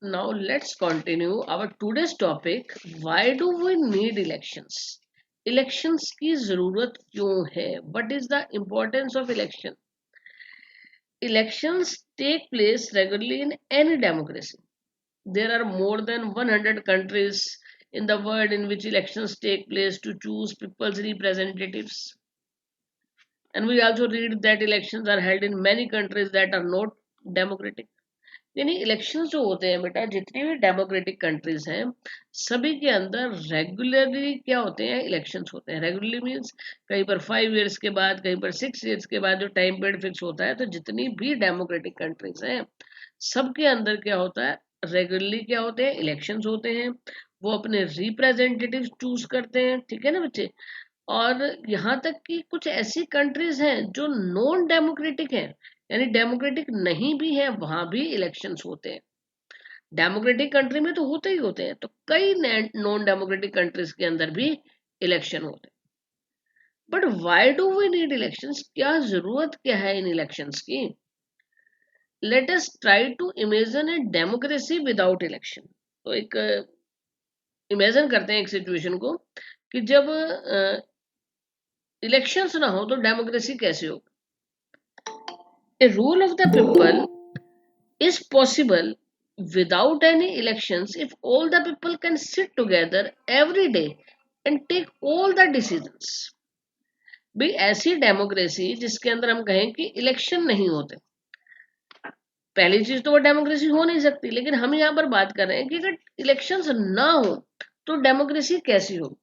Now let's continue our today's topic. Why do we need elections? Elections की जरूरत क्यों है? What is the importance of election? Elections take place regularly in any democracy. There are more than 100 countries in the world in which elections take place to choose people's representatives. And we also read that elections are held in many countries that are not democratic. यानी elections जो होते हैं बेटा, जितनी भी democratic countries हैं सभी के अंदर रेगुलरली क्या होते हैं, इलेक्शंस होते हैं. रेगुलरली मींस कहीं पर 5 इयर्स के बाद, कहीं पर 6 इयर्स के बाद जो टाइम पीरियड फिक्स होता है. तो जितनी भी डेमोक्रेटिक कंट्रीज हैं सबके अंदर क्या होता है, रेगुलरली क्या होते हैं, इलेक्शंस होते हैं. वो अपने रिप्रेजेंटेटिव चूज करते हैं. ठीक है ना बच्चे? और यहाँ तक कि कुछ ऐसी कंट्रीज हैं जो नॉन डेमोक्रेटिक हैं, यानी डेमोक्रेटिक नहीं भी है, वहां भी इलेक्शंस होते हैं. डेमोक्रेटिक कंट्री में तो होते ही होते हैं, तो कई नॉन डेमोक्रेटिक कंट्रीज के अंदर भी इलेक्शन होते हैं. But why do we need elections? क्या जरूरत क्या है इन इलेक्शंस की? Let us try to imagine a democracy without election. तो एक इमेजिन करते हैं एक सिचुएशन को कि जब इलेक्शंस ना हो तो डेमोक्रेसी कैसे हो. A rule of the people is possible without any elections if all the people can sit together every day and take all the decisions. भाई ऐसी डेमोक्रेसी जिसके अंदर हम कहें कि इलेक्शन नहीं होते. पहली चीज तो वो डेमोक्रेसी हो नहीं सकती. लेकिन हम यहाँ पर बात कर रहे हैं कि अगर इलेक्शंस ना हो तो डेमोक्रेसी कैसी हो.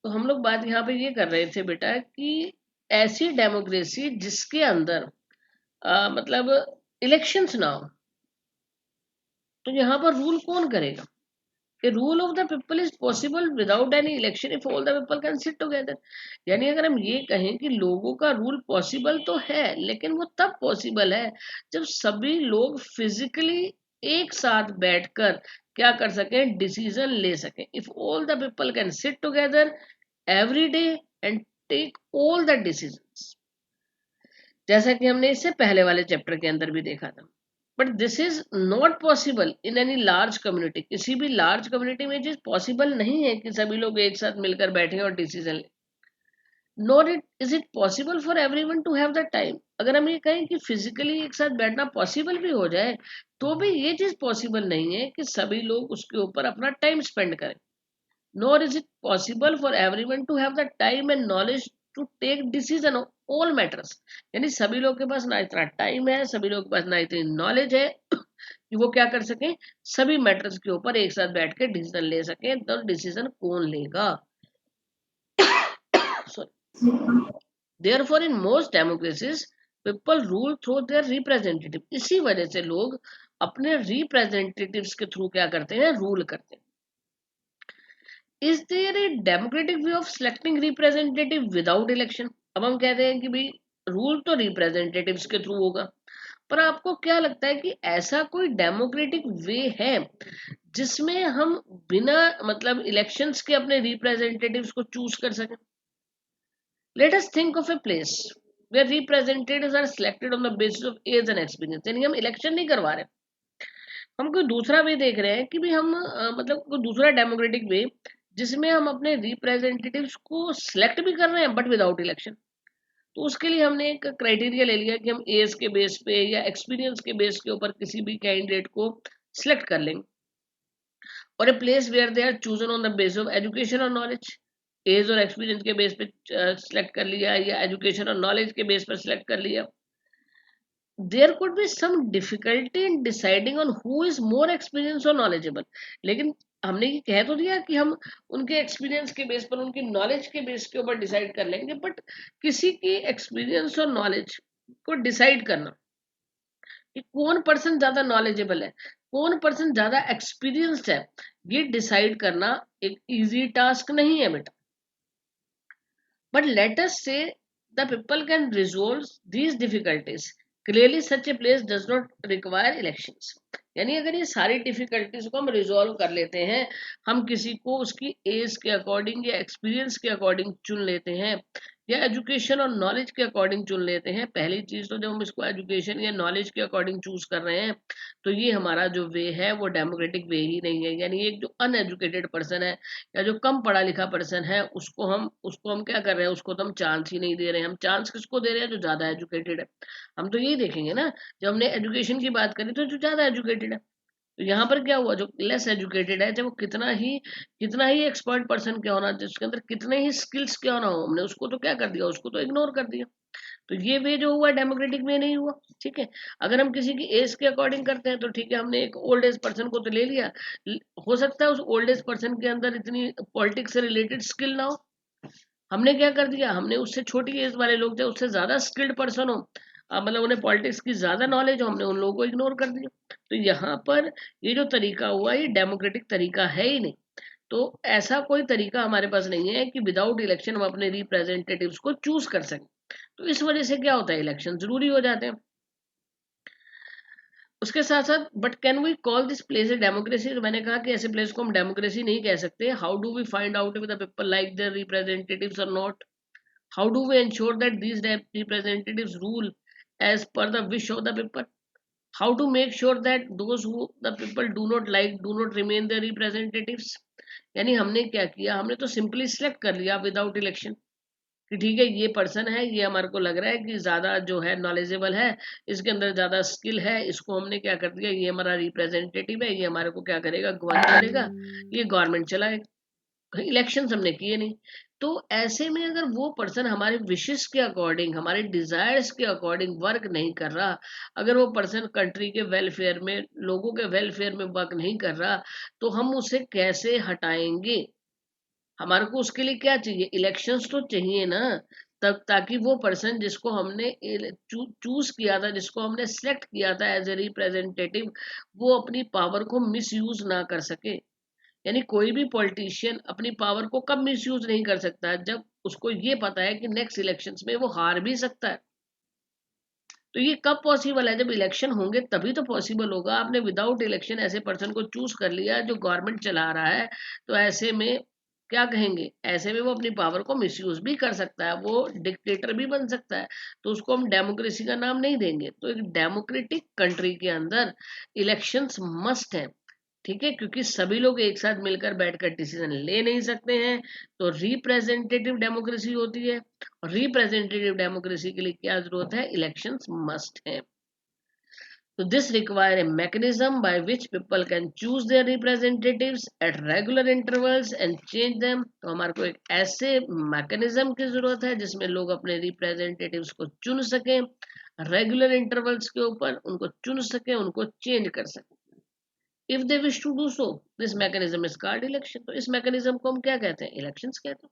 तो हम लोग बात यहाँ पे ये कर रहे थे बेटा कि ऐसी डेमोक्रेसी जिसके अंदर मतलब इलेक्शंस ना हो, तो यहाँ पर रूल कौन करेगा. A rule of the people is possible without any election if all the people can sit together. यानी अगर हम ये कहें कि लोगों का रूल पॉसिबल तो है, लेकिन वो तब पॉसिबल है जब सभी लोग फिजिकली एक साथ बैठकर क्या कर सकें, डिसीजन ले सकें. If all the people can sit together every day and take all the decisions, जैसा कि हमने इससे पहले वाले चैप्टर के अंदर भी देखा था. But this is not possible in any large community. किसी भी लार्ज कम्युनिटी में चीज पॉसिबल नहीं है कि सभी लोग एक साथ मिलकर बैठे और डिसीजन लें. Not it is it possible for everyone to have the time. अगर हम ये कहें कि फिजिकली एक साथ बैठना पॉसिबल भी हो जाए तो भी ये चीज पॉसिबल नहीं है कि सभी लोग उसके ऊपर अपना टाइम स्पेंड करें. Nor is it possible for everyone to have the time and knowledge to take decision of all matters. यानी सभी लोग के पास ना इतना टाइम है, सभी लोग के पास ना इतनी नॉलेज है कि वो क्या कर सके, सभी मैटर्स के ऊपर एक साथ बैठ के डिसीजन ले सके. तो डिसीजन कौन लेगा? Therefore, in most democracies, people rule through their representative. इसी वजह से लोग अपने रिप्रेजेंटेटिव्स के थ्रू क्या करते हैं, रूल करते हैं. Is there a democratic way of selecting representative without election? अब हम कहते हैं कि भाई रूल तो रिप्रेजेंटेटिव्स के थ्रू होगा, पर आपको क्या लगता है कि ऐसा कोई डेमोक्रेटिक वे है जिसमें हम बिना मतलब इलेक्शंस के अपने रिप्रेजेंटेटिव्स को चूज कर सकें? Let us think of a place where representatives are selected on the basis of age and experience. यानी हम इलेक्शन नहीं करवा रहे, हम कोई दूसरा वे देख रहे हैं कि भाई हम मतलब कोई दूसरा डेमोक्रेटिक वे जिसमें हम अपने रिप्रेजेंटेटिव्स को सिलेक्ट भी कर रहे हैं बट विदाउट इलेक्शन. तो उसके लिए हमने एक क्राइटेरिया ले लिया कि हम एज के बेस पे या एक्सपीरियंस के बेस के ऊपर किसी भी कैंडिडेट को सिलेक्ट कर लेंगे. और a place where they are chosen on the base of education और नॉलेज. एज और एक्सपीरियंस के बेस पे सिलेक्ट कर लिया या एजुकेशन और नॉलेज के बेस पर सिलेक्ट कर लिया. There could be some difficulty in deciding on who is more experience और नॉलेजेबल. लेकिन हमने ये कह तो दिया कि हम उनके एक्सपीरियंस के बेस पर, उनकी नॉलेज के बेस के ऊपर डिसाइड कर लेंगे. बट किसी की एक्सपीरियंस और नॉलेज को डिसाइड करना कि कौन पर्सन ज्यादा नॉलेजेबल है, कौन पर्सन ज्यादा एक्सपीरियंस्ड है, ये डिसाइड करना एक इजी टास्क नहीं है बेटा. बट लेट अस से the people can resolve these difficulties. Clearly, such a place does not require elections. यानी अगर ये सारी डिफिकल्टीज को हम रिजॉल्व कर लेते हैं, हम किसी को उसकी एज के अकॉर्डिंग या एक्सपीरियंस के अकॉर्डिंग चुन लेते हैं, या एजुकेशन और नॉलेज के अकॉर्डिंग चुन लेते हैं। पहली चीज तो जब हम इसको एजुकेशन या नॉलेज के अकॉर्डिंग चूज कर रहे हैं, तो ये हमारा जो वे है वो डेमोक्रेटिक वे ही नहीं है। यानी एक जो अनएजुकेटेड पर्सन है या जो कम पढ़ा लिखा पर्सन है, उसको हम क्या कर रहे हैं, उसको तो हम चांस ही नहीं दे रहे हैं। हम चांस किसको दे रहे हैं, जो ज्यादा एजुकेटेड है। हम तो यही देखेंगे ना, जब हमने एजुकेशन की बात करी तो जो ज्यादा एजुकेटेड है। तो यहाँ पर क्या हुआ, जो लेस एजुकेटेड है, चाहे वो कितना ही एक्सपर्ट पर्सन क्यों ना, जिसके अंदर कितने ही स्किल्स क्यों ना हो, हमने उसको तो क्या कर दिया, उसको तो इग्नोर कर दिया। तो ये वे जो हुआ डेमोक्रेटिक वे नहीं हुआ। ठीक है, अगर हम किसी की एज के अकॉर्डिंग करते हैं तो ठीक है, हमने एक ओल्ड एज पर्सन को तो ले लिया, हो सकता है उस ओल्ड एज पर्सन के अंदर इतनी पॉलिटिक्स से रिलेटेड स्किल ना हो। हमने क्या कर दिया, हमने उससे छोटी एज वाले लोग थे, उससे ज्यादा स्किल्ड पर्सन हो, मतलब उन्हें पॉलिटिक्स की ज्यादा नॉलेज हो, हमने उन लोगों को इग्नोर कर दिया। तो यहाँ पर ये जो तरीका हुआ, ये डेमोक्रेटिक तरीका है ही नहीं। तो ऐसा कोई तरीका हमारे पास नहीं है कि विदाउट इलेक्शन हम अपने रिप्रेजेंटेटिव्स को चूज कर सकें। तो इस वजह से क्या होता है, इलेक्शन जरूरी हो जाते हैं। उसके साथ साथ, but can we call this place a democracy, तो मैंने कहा कि ऐसे प्लेस को हम डेमोक्रेसी नहीं कह सकते। How do we find out if the people like their representatives और not? How do we ensure that these representatives rule as per the wish of the people? How to make sure that those who the people do not like do not remain their representatives? यानी हमने क्या किया, हमने तो simply select कर लिया without election कि ठीक है, ये पर्सन है, ये हमारे को लग रहा है कि ज्यादा जो है नॉलेजेबल है, इसके अंदर ज्यादा स्किल है, इसको हमने क्या कर दिया, ये हमारा रिप्रेजेंटेटिव है, ये हमारे को क्या करेगा, गवर्न करेगा, ये गवर्नमेंट चलाएगा। इलेक्शन हमने किए नहीं। तो ऐसे में अगर वो पर्सन हमारे विशेस के अकॉर्डिंग, हमारे डिजायर्स के अकॉर्डिंग वर्क नहीं कर रहा, अगर वो पर्सन कंट्री के वेलफेयर में, लोगों के वेलफेयर में वर्क नहीं कर रहा, तो हम उसे कैसे हटाएंगे? हमारे को उसके लिए क्या चाहिए, इलेक्शंस तो चाहिए ना, तब ताकि वो पर्सन जिसको हमने चूज किया था, जिसको हमने सेलेक्ट किया था एज ए रिप्रेजेंटेटिव, वो अपनी पावर को मिसयूज ना कर सके। यानी कोई भी पॉलिटिशियन अपनी पावर को कब मिसयूज नहीं कर सकता है, जब उसको ये पता है कि नेक्स्ट इलेक्शंस में वो हार भी सकता है। तो ये कब पॉसिबल है, जब इलेक्शन होंगे तभी तो पॉसिबल होगा। आपने विदाउट इलेक्शन ऐसे पर्सन को चूज कर लिया जो गवर्नमेंट चला रहा है, तो ऐसे में क्या कहेंगे, ऐसे में वो अपनी पावर को मिसयूज भी कर सकता है, वो डिक्टेटर भी बन सकता है। तो उसको हम डेमोक्रेसी का नाम नहीं देंगे। तो एक डेमोक्रेटिक कंट्री के अंदर इलेक्शंस मस्ट है। ठीक है, क्योंकि सभी लोग एक साथ मिलकर बैठकर डिसीजन ले नहीं सकते हैं। तो रिप्रेजेंटेटिव डेमोक्रेसी होती है, और रिप्रेजेंटेटिव डेमोक्रेसी के लिए क्या जरूरत है, इलेक्शंस मस्ट है। तो this require a mechanism by which people can choose there representatives at regular intervals and change them. तो हमारे को एक ऐसे मैकेनिज्म की जरूरत है जिसमें लोग अपने रिप्रेजेंटेटिव्स को चुन सकें, रेगुलर इंटरवल्स के ऊपर उनको चुन सकें, उनको चेंज कर सकें। If they wish to do so, this mechanism is called election. तो इस मैकेनिज्म को हम क्या कहते हैं, इलेक्शंस कहते हैं।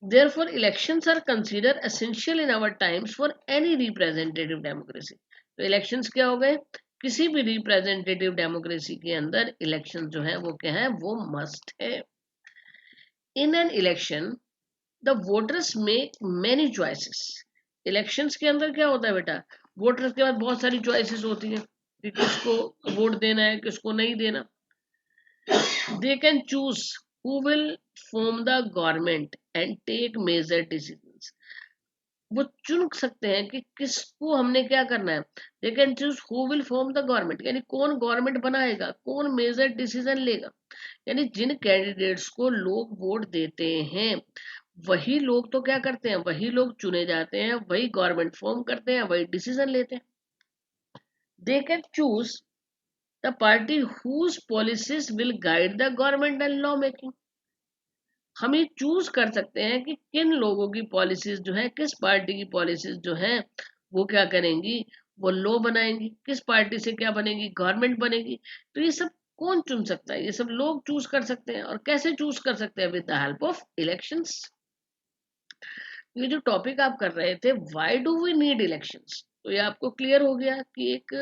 Therefore, elections are considered essential in our times for any representative democracy. तो इलेक्शंस क्या हो गए, किसी भी रिप्रेजेंटेटिव डेमोक्रेसी के अंदर इलेक्शन जो है वो क्या है, वो मस्ट है। In an election the voters make many choices. Elections के अंदर क्या होता है बेटा, वोटर्स के पास बहुत सारी चॉइसेस होती हैं कि किसको वोट देना है, किसको नहीं देना। They can choose who will form the government and take major decisions. वो चुन सकते हैं कि किसको हमने क्या करना है। They can choose who will form the government, यानी कौन गवर्नमेंट बनाएगा, कौन मेजर डिसीजन लेगा। यानी जिन कैंडिडेट्स को लोग वोट देते हैं, वही लोग तो क्या करते हैं, वही लोग चुने जाते हैं, वही गवर्नमेंट फॉर्म करते हैं, वही डिसीजन लेते हैं। They can choose the party whose policies will guide the government and law making. हम ये चूज कर सकते हैं कि किन लोगों की पॉलिसीज जो है, किस पार्टी की पॉलिसीज जो है वो क्या करेंगी, वो लॉ बनाएंगी, किस पार्टी से क्या बनेगी, गवर्नमेंट बनेगी। तो ये सब कौन चुन सकता है, ये सब लोग चूज कर सकते हैं। और कैसे चूज कर सकते हैं, with the help of elections. ये जो टॉपिक आप कर रहे थे, why do we need elections, तो ये आपको क्लियर हो गया कि एक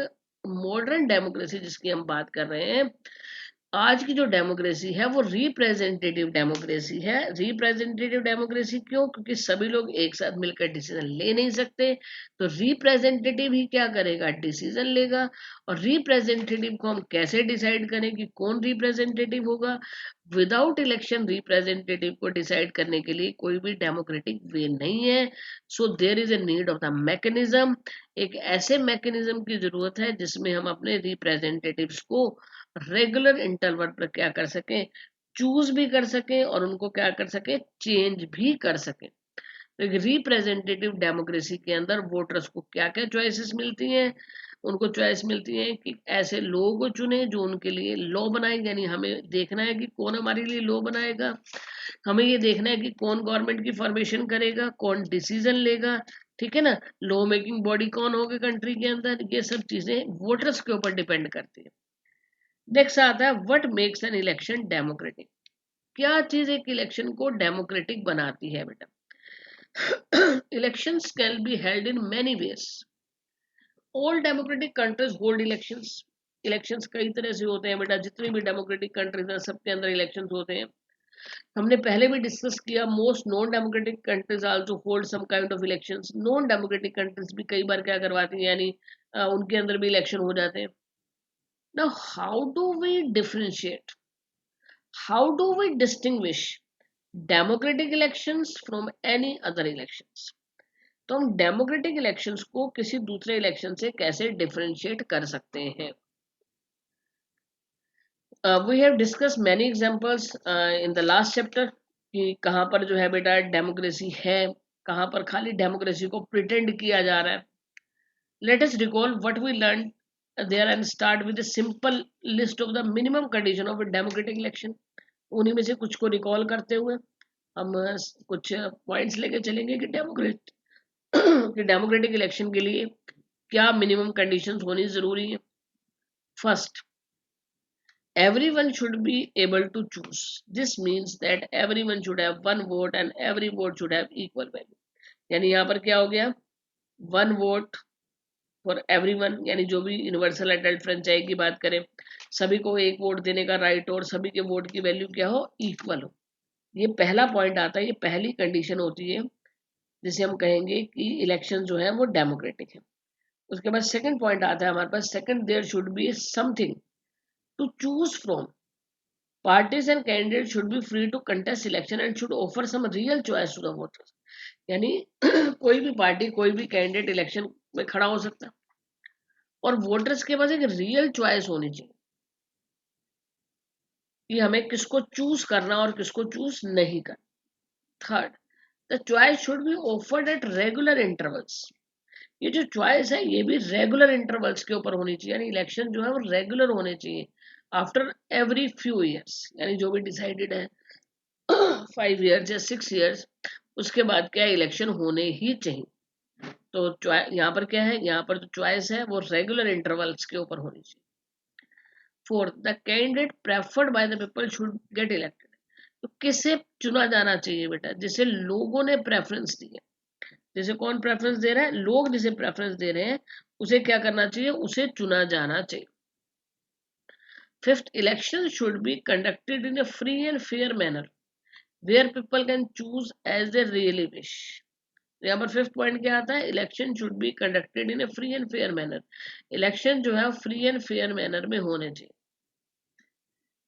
मॉडर्न डेमोक्रेसी जिसकी हम बात कर रहे हैं, आज की जो डेमोक्रेसी है वो रिप्रेजेंटेटिव डेमोक्रेसी है। रिप्रेजेंटेटिव डेमोक्रेसी क्यों? क्योंकि सभी लोग एक साथ मिलकर डिसीजन ले नहीं सकते, तो रिप्रेजेंटेटिव ही क्या करेगा? डिसीजन लेगा। और रिप्रेजेंटेटिव को हम कैसे डिसाइड करें कि कौन रिप्रेजेंटेटिव होगा? विदाउट इलेक्शन रिप्रेजेंटेटिव को डिसाइड करने के लिए कोई भी डेमोक्रेटिक वे नहीं है। So there is a need of the mechanism. एक ऐसे मैकेनिज्म की जरूरत है जिसमें हम अपने रिप्रेजेंटेटिव्स को रेगुलर इंटरवल पर क्या कर सकें? चूज भी कर सकें और उनको क्या कर सकें? चेंज भी कर सकें। तो एक रिप्रेजेंटेटिव डेमोक्रेसी के अंदर वोटर्स को क्या क्या चॉइसेस मिलती हैं? उनको चॉइस मिलती है कि ऐसे लोगों को चुने जो उनके लिए लॉ बनाएंगे, यानी हमें देखना है कि कौन हमारे लिए लॉ बनाएगा, हमें ये देखना है कि कौन गवर्नमेंट की फॉर्मेशन करेगा, कौन डिसीजन लेगा, ठीक है ना, लॉ मेकिंग बॉडी कौन होगी कंट्री के अंदर, ये सब चीजें वोटर्स के ऊपर डिपेंड करती है। नेक्स्ट आता है what makes an election democratic. क्या चीज एक इलेक्शन को डेमोक्रेटिक बनाती है बेटा? Elections can be held in many ways. All democratic countries hold elections. Elections कई तरह से होते हैं बेटा, जितनी भी डेमोक्रेटिक कंट्रीज हैं सबके अंदर इलेक्शंस होते हैं। हमने पहले भी डिस्कस किया, most non democratic countries also hold some kind of elections. Non democratic countries भी कई बार क्या करवाती हैं, यानी उनके अंदर भी इलेक्शन हो जाते हैं। Now how do we differentiate, how do we distinguish democratic elections from any other elections? तो हम डेमोक्रेटिक इलेक्शंस को किसी दूसरे इलेक्शन से कैसे डिफरेंशिएट कर सकते हैं? We have discuss many examples in the last chapter कि कहाँ पर जो है बेटा डेमोक्रेसी है, कहाँ पर खाली डेमोक्रेसी को प्रिटेंड किया जा रहा है। Let us recall what we learn there and start with a simple list of the minimum condition of a democratic election. उन्हीं में से कुछ को रिकॉल करते हुए हम कुछ पॉइंट्स लेके चलेंगे कि डेमोक्रेटिक इलेक्शन के लिए क्या मिनिमम कंडीशंस होनी जरूरी है। First, everyone should be able to choose. This means that everyone should have one vote and every vote should have equal value. यानी यहाँ पर क्या हो गया? वन वोट फॉर एवरीवन, यानी जो भी यूनिवर्सल एडल्ट फ्रेंचाइज की बात करें, सभी को एक वोट देने का राइट हो और सभी के वोट की वैल्यू क्या हो? इक्वल हो। ये पहला पॉइंट आता है, ये पहली कंडीशन होती है जिसे हम कहेंगे कि इलेक्शन जो है वो डेमोक्रेटिक है। उसके बाद सेकंड पॉइंट आता है हमारे पास, second, there should be something to choose from. Parties and candidate should be free to contest election and should offer some real choice to the voters. यानी कोई भी पार्टी, कोई भी कैंडिडेट इलेक्शन में खड़ा हो सकता है और वोटर्स के पास एक रियल चॉइस होनी चाहिए कि हमें किसको चूज करना और किसको चूज नहीं करना। Third, the choice should be offered at regular intervals. ये जो चॉइस है ये भी रेगुलर इंटरवल्स के ऊपर होनी चाहिए, यानी इलेक्शन जो है वो रेगुलर होने चाहिए, आफ्टर एवरी फ्यू ईयर्स, यानी जो भी डिसाइडेड है 5 ईयर्स या 6 ईयर्स, उसके बाद क्या इलेक्शन होने ही चाहिए। तो यहाँ पर क्या है, यहाँ पर जो चॉइस है वो रेगुलर इंटरवल्स के ऊपर होनी चाहिए। Fourth, the candidate preferred by the people should get elected. तो किसे चुना जाना चाहिए बेटा? जिसे लोगों ने प्रेफरेंस दी है। जैसे कौन प्रेफरेंस दे रहा है? लोग जिसे प्रेफरेंस दे रहे हैं उसे क्या करना चाहिए? उसे चुना जाना चाहिए। Fifth, election should be conducted in a free and fair manner where people can choose as they really wish. यहाँ पर फिफ्थ पॉइंट क्या आता है? Election should be conducted in a free and fair manner. Election जो है free and fair manner में होने चाहिए,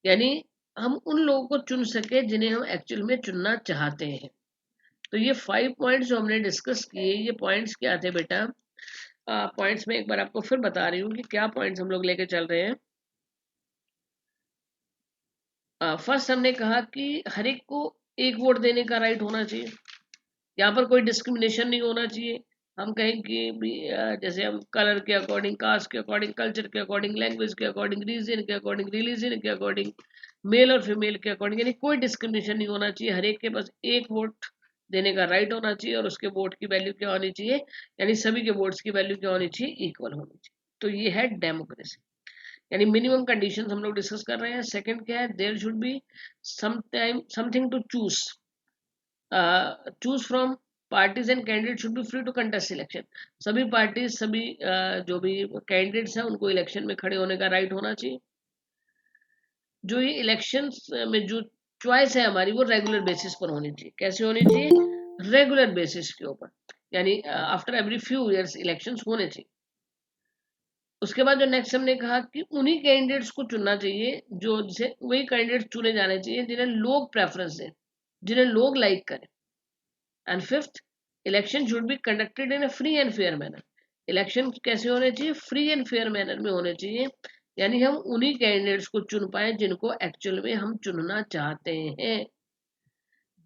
यानी हम उन लोगों को चुन सके जिन्हें हम एक्चुअल में चुनना चाहते हैं। तो ये 5 पॉइंट्स जो हमने डिस्कस किए, ये पॉइंट्स क्या थे बेटा? पॉइंट्स में एक बार आपको फिर बता रही हूँ कि क्या पॉइंट्स हम लोग लेके चल रहे हैं। फर्स्ट हमने कहा कि हर एक को एक वोट देने का राइट होना चाहिए, यहाँ पर कोई डिस्क्रिमिनेशन नहीं होना चाहिए। हम कहें कि भी जैसे हम कलर के अकॉर्डिंग, कास्ट के अकॉर्डिंग, कल्चर के अकॉर्डिंग, लैंग्वेज के अकॉर्डिंग, रीजन के अकॉर्डिंग, रिलीजन के अकॉर्डिंग, मेल और फीमेल के अकॉर्डिंग, यानी कोई डिस्क्रिमिनेशन नहीं होना चाहिए। हर एक के पास एक वोट देने का राइट होना चाहिए और उसके वोट की वैल्यू क्या होनी चाहिए? यानी सभी के वोट्स की वैल्यू क्या होनी चाहिए? इक्वल होनी चाहिए। तो ये है डेमोक्रेसी, यानी मिनिमम कंडीशंस हम लोग डिस्कस कर रहे हैं। सेकंड क्या है? There should be something to choose from. Parties and candidate should be free to contest election. सभी पार्टीज, सभी जो भी कैंडिडेट्स हैं उनको इलेक्शन में खड़े होने का राइट होना चाहिए। जो ये इलेक्शंस में जो चॉइस है हमारी वो रेगुलर बेसिस पर होनी चाहिए। कैसे होनी चाहिए? रेगुलर बेसिस के ऊपर, यानी after every few years elections होने चाहिए। उसके बाद जो नेक्स्ट हमने कहा कि उन्हीं कैंडिडेट्स को चुनना चाहिए जो, जिसे वही कैंडिडेट्स चुने जाने चाहिए जिन्हें लोग प्रेफरेंस दें, जिन्हें लोग लाइक करें। And fifth, election should be conducted in a free and fair manner. Election कैसे होने चाहिए? फ्री एंड फेयर मैनर में होने चाहिए, यानी हम उन्हीं कैंडिडेट्स को चुन पाए जिनको एक्चुअल में हम चुनना चाहते हैं।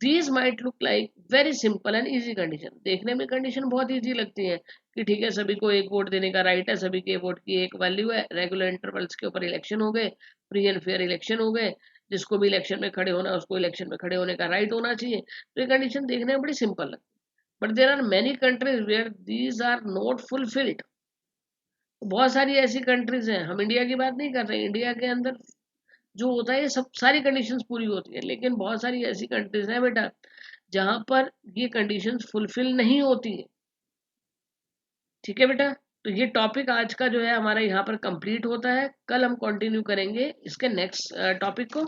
These might look like very simple and easy condition. देखने में कंडीशन बहुत इजी लगती है कि ठीक है, सभी को एक वोट देने का राइट है, सभी के वोट की एक वैल्यू है, रेगुलर इंटरवल्स के ऊपर इलेक्शन हो गए, फ्री एंड फेयर इलेक्शन हो गए, जिसको भी इलेक्शन में खड़े होना उसको इलेक्शन में खड़े होने का राइट होना चाहिए। तो ये कंडीशन देखने में बड़ी सिंपल लगती है, but there are many countries where these are not fulfilled. बहुत सारी ऐसी कंट्रीज हैं, हम इंडिया की बात नहीं कर रहे, इंडिया के अंदर जो होता है ये सब सारी कंडीशंस पूरी होती है, लेकिन बहुत सारी ऐसी कंट्रीज हैं बेटा जहां पर ये कंडीशंस फुलफिल नहीं होती है। ठीक है बेटा, तो ये टॉपिक आज का जो है हमारा यहाँ पर कंप्लीट होता है। कल हम कंटिन्यू करेंगे इसके नेक्स्ट टॉपिक को।